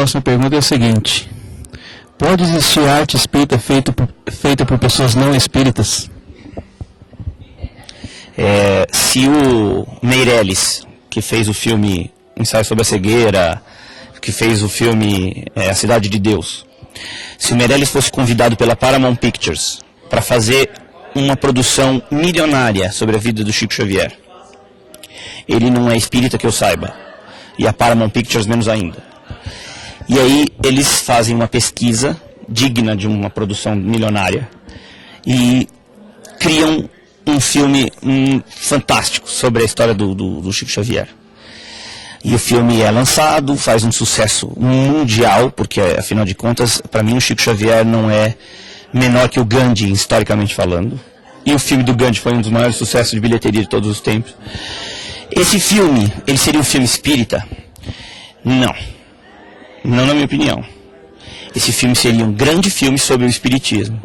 próxima pergunta é a seguinte: pode existir arte espírita feita por pessoas não espíritas? Se o Meirelles, que fez o filme Ensaio sobre a Cegueira, que fez o filme A Cidade de Deus, se o Meirelles fosse convidado pela Paramount Pictures para fazer uma produção milionária sobre a vida do Chico Xavier, ele não é espírita que eu saiba, e a Paramount Pictures menos ainda. E aí eles fazem uma pesquisa digna de uma produção milionária e criam um filme fantástico sobre a história do Chico Xavier. E o filme é lançado, faz um sucesso mundial, porque afinal de contas, para mim o Chico Xavier não é menor que o Gandhi, historicamente falando. E o filme do Gandhi foi um dos maiores sucessos de bilheteria de todos os tempos. Esse filme, ele seria um filme espírita? Não. Não na minha opinião. Esse filme seria um grande filme sobre o espiritismo.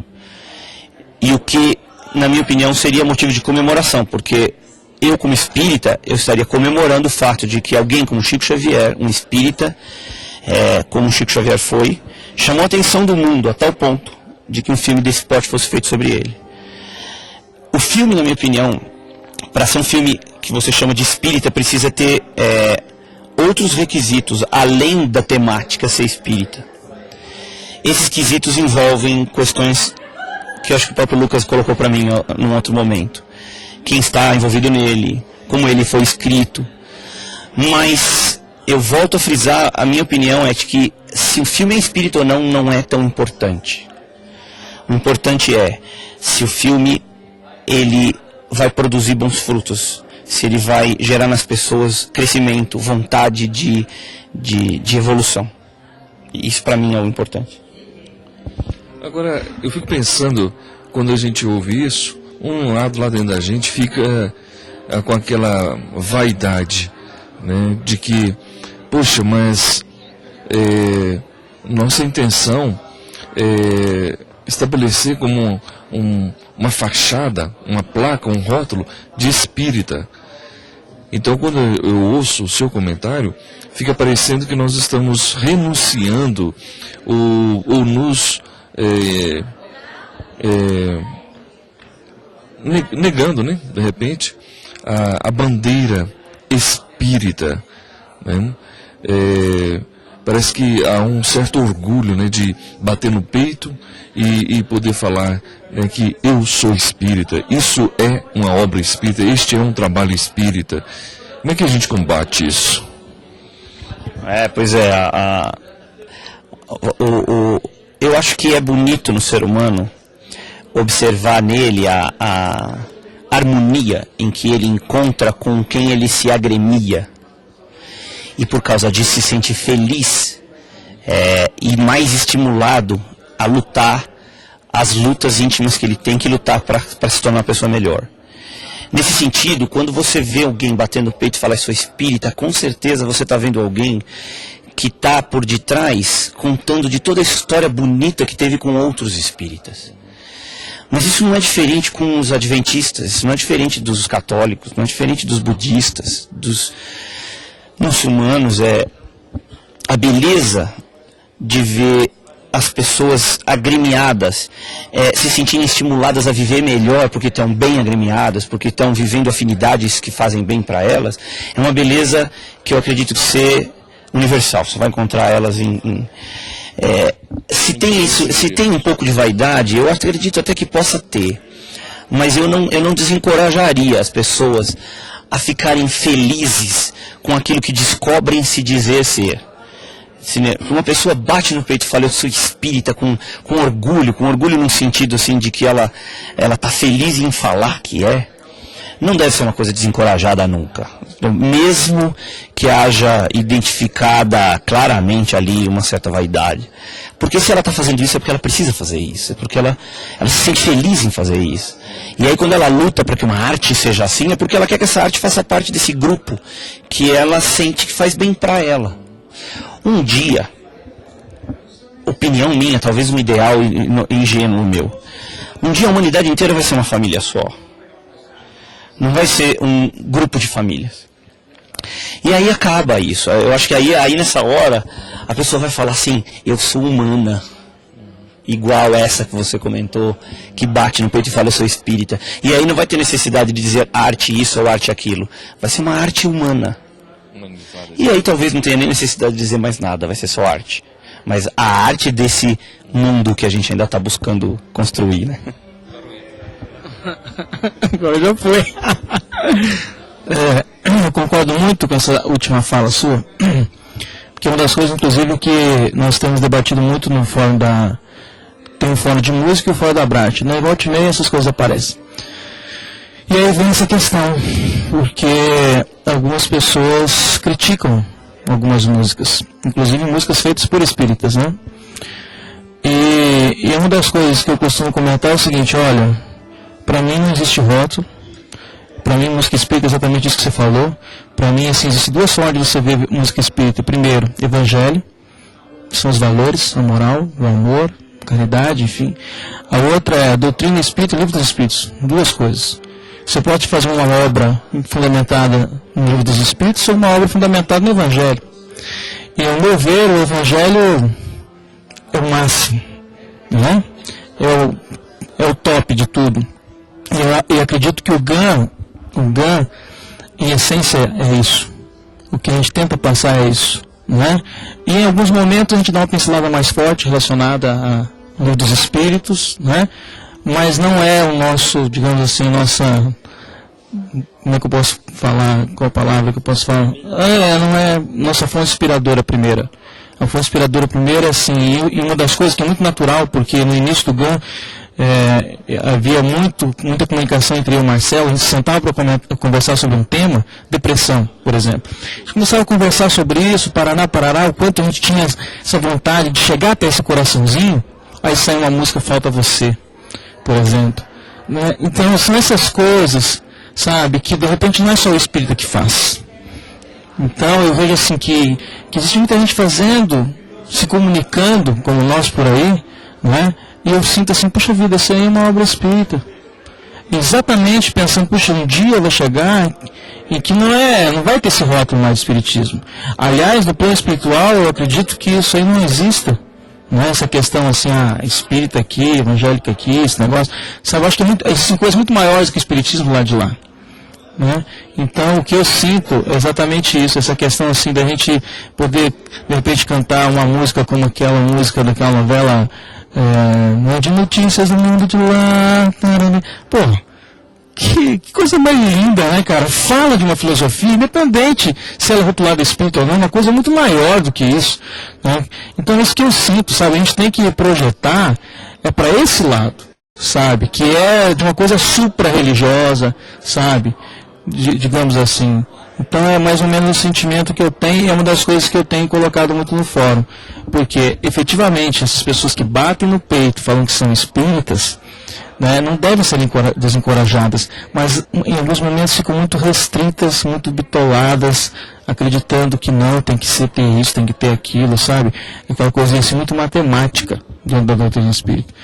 E o que, na minha opinião, seria motivo de comemoração, porque eu, como espírita, eu estaria comemorando o fato de que alguém como Chico Xavier, um espírita, como Chico Xavier foi, chamou a atenção do mundo a tal ponto de que um filme desse porte fosse feito sobre ele. O filme, na minha opinião, para ser um filme que você chama de espírita, precisa ter outros requisitos, além da temática ser espírita. Esses quesitos envolvem questões que eu acho que o próprio Lucas colocou para mim num outro momento. Quem está envolvido nele, como ele foi escrito. Mas eu volto a frisar, a minha opinião é de que se o filme é espírita ou não, não é tão importante. O importante é se o filme ele vai produzir bons frutos, se ele vai gerar nas pessoas crescimento, vontade de evolução. Isso para mim é o importante. Agora, eu fico pensando, quando a gente ouve isso, um lado lá dentro da gente fica com aquela vaidade, né, de que, poxa, mas nossa intenção é estabelecer como uma fachada, uma placa, um rótulo de espírita. Então, quando eu ouço o seu comentário, fica parecendo que nós estamos renunciando ou nos negando, né, de repente, a bandeira espírita, né? Parece que há um certo orgulho, né, de bater no peito e poder falar, né, que eu sou espírita, isso é uma obra espírita, este é um trabalho espírita. Como é que a gente combate isso? Pois é, eu acho que é bonito no ser humano observar nele a harmonia em que ele encontra com quem ele se agremia. E por causa disso se sente feliz e mais estimulado a lutar as lutas íntimas que ele tem que lutar para se tornar uma pessoa melhor. Nesse sentido, quando você vê alguém batendo no peito e falar sou espírita, com certeza você está vendo alguém que está por detrás contando de toda a história bonita que teve com outros espíritas. Mas isso não é diferente com os adventistas, isso não é diferente dos católicos, não é diferente dos budistas, dos muçulmanos. A beleza de ver as pessoas agremiadas, se sentirem estimuladas a viver melhor porque estão bem agremiadas, porque estão vivendo afinidades que fazem bem para elas, é uma beleza que eu acredito ser universal. Você vai encontrar elas se tem um pouco de vaidade, eu acredito até que possa ter, mas eu não desencorajaria as pessoas a ficarem felizes com aquilo que descobrem se dizer ser. Se uma pessoa bate no peito e fala eu sou espírita com orgulho no sentido assim de que ela está feliz em falar que é, não deve ser uma coisa desencorajada nunca. Mesmo que haja identificada claramente ali uma certa vaidade. Porque se ela está fazendo isso é porque ela precisa fazer isso, é porque ela se sente feliz em fazer isso. E aí quando ela luta para que uma arte seja assim, é porque ela quer que essa arte faça parte desse grupo que ela sente que faz bem para ela. Um dia, opinião minha, talvez um ideal ingênuo meu, um dia a humanidade inteira vai ser uma família só. Não vai ser um grupo de famílias. E aí acaba isso. Eu acho que aí nessa hora a pessoa vai falar assim, eu sou humana. Igual essa que você comentou, que bate no peito e fala, eu sou espírita. E aí não vai ter necessidade de dizer arte isso ou arte aquilo. Vai ser uma arte humana. E aí talvez não tenha nem necessidade de dizer mais nada, vai ser só arte. Mas a arte desse mundo que a gente ainda está buscando construir, né? Agora já foi. Eu concordo muito com essa última fala sua, porque uma das coisas, inclusive, que nós temos debatido muito no fórum da... Tem um fórum de música e o fórum da Brat, né? Volte e meia essas coisas aparecem. E aí vem essa questão, porque algumas pessoas criticam algumas músicas, inclusive músicas feitas por espíritas, né? E uma das coisas que eu costumo comentar é o seguinte, olha, para mim não existe rótulo, para mim música espírita é exatamente isso que você falou, para mim assim, existem duas formas de você ver música espírita. Primeiro, evangelho, que são os valores, a moral, o amor, a caridade, enfim. A outra é a doutrina espírita e o livro dos espíritos, duas coisas. Você pode fazer uma obra fundamentada no livro dos espíritos ou uma obra fundamentada no evangelho. E ao meu ver, o evangelho é o máximo, né? É o top de tudo. E eu acredito que o GAN, em essência, é isso. O que a gente tenta passar é isso, né? E em alguns momentos a gente dá uma pincelada mais forte relacionada ao livro dos espíritos, né? Mas não é o nosso, digamos assim, nossa... Como é que eu posso falar? Qual a palavra que eu posso falar? Não é nossa fonte inspiradora primeira. A fonte inspiradora primeira, assim, e uma das coisas que é muito natural, porque no início do GAN havia muita comunicação entre eu e o Marcelo, a gente se sentava para conversar sobre um tema, depressão, por exemplo. A gente começava a conversar sobre isso, parará, o quanto a gente tinha essa vontade de chegar até esse coraçãozinho, aí sai uma música Falta Você, por exemplo. Né? Então são essas coisas, sabe, que de repente não é só o espírita que faz. Então eu vejo assim que existe muita gente fazendo, se comunicando, como nós por aí, né? E eu sinto assim, puxa vida, essa aí é uma obra espírita. Exatamente pensando, puxa, um dia vai chegar e que não vai ter esse rótulo mais de espiritismo. Aliás, no plano espiritual, eu acredito que isso aí não exista. Né? Essa questão assim, espírita aqui, evangélica aqui, esse negócio. Sabe, eu acho que existem coisas muito maiores que o espiritismo lá de lá. Né? Então o que eu sinto é exatamente isso, essa questão assim da gente poder de repente cantar uma música como aquela música daquela novela de notícias do mundo de lá, pô, que coisa mais linda, né, cara? Fala de uma filosofia independente se ela é rotulada espírita ou não, uma coisa muito maior do que isso, né? Então é isso que eu sinto, sabe, a gente tem que projetar para esse lado, sabe, que é de uma coisa supra-religiosa, sabe, digamos assim. Então é mais ou menos o sentimento que eu tenho, é uma das coisas que eu tenho colocado muito no fórum, porque efetivamente essas pessoas que batem no peito falando que são espíritas, né, não devem ser desencorajadas, mas em alguns momentos ficam muito restritas, muito bitoladas, acreditando que não, tem que ter isso, tem que ter aquilo, sabe? Aquela coisa assim muito matemática dentro da doutrina espírita.